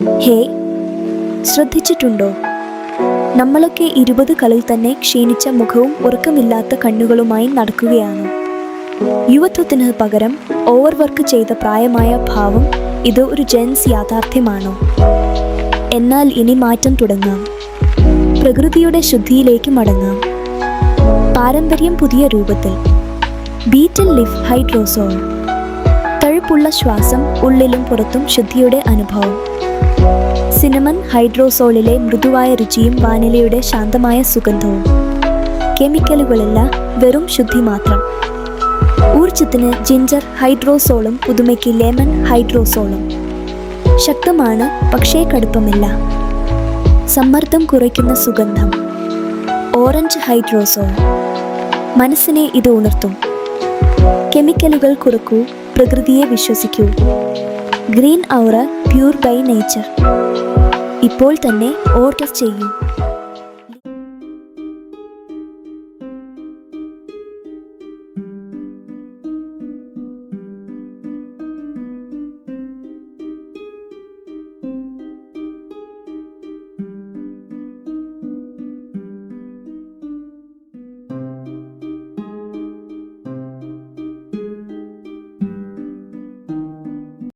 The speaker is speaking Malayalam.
ഹേ, ശ്രദ്ധിച്ചിട്ടുണ്ടോ? നമ്മളൊക്കെ 20 കളിൽ തന്നെ ക്ഷീണിച്ച മുഖവും ഉറക്കമില്ലാത്ത കണ്ണുകളുമായി നടക്കുകയാണ്. യുവത്വത്തിന് പകരം ഓവർ വർക്ക് ചെയ്ത പ്രായമായ ഭാവം. ഇത് ഒരു ജെൻസ് യാഥാർത്ഥ്യമാണോ? എന്നാൽ ഇനി മാറ്റം തുടങ്ങാം. പ്രകൃതിയുടെ ശുദ്ധിയിലേക്ക് മടങ്ങാം. പാരമ്പര്യം പുതിയ രൂപത്തിൽ. ബീറ്റൽ ലിഫ് ഹൈഡ്രോസോൾ. തഴുപ്പുള്ള ശ്വാസം, ഉള്ളിലും പുറത്തും ശുദ്ധിയുടെ അനുഭവം. സിനമൺ ഹൈഡ്രോസോളിലെ മൃദുവായ രുചിയും വാനിലയുടെ ശാന്തമായ സുഗന്ധവും. കെമിക്കലുകളില്ല, വെറും ശുദ്ധി മാത്രം. ഊർജത്തിന് ജിഞ്ചർ ഹൈഡ്രോസോളും പുതുമയ്ക്ക് ലെമൺ ഹൈഡ്രോസോളും. ശക്തമാണ്, പക്ഷേ കടുപ്പമില്ല. സമ്മർദ്ദം കുറയ്ക്കുന്ന സുഗന്ധം. Orange hydrosol. മനസ്സിനെ ഇത് ഉണർത്തും. കെമിക്കലുകൾ കുറക്കൂ, പ്രകൃതിയെ വിശ്വസിക്കൂ. Green aura, pure by nature. ഇപ്പോൾ തന്നെ ഓർഡർ ചെയ്യൂ.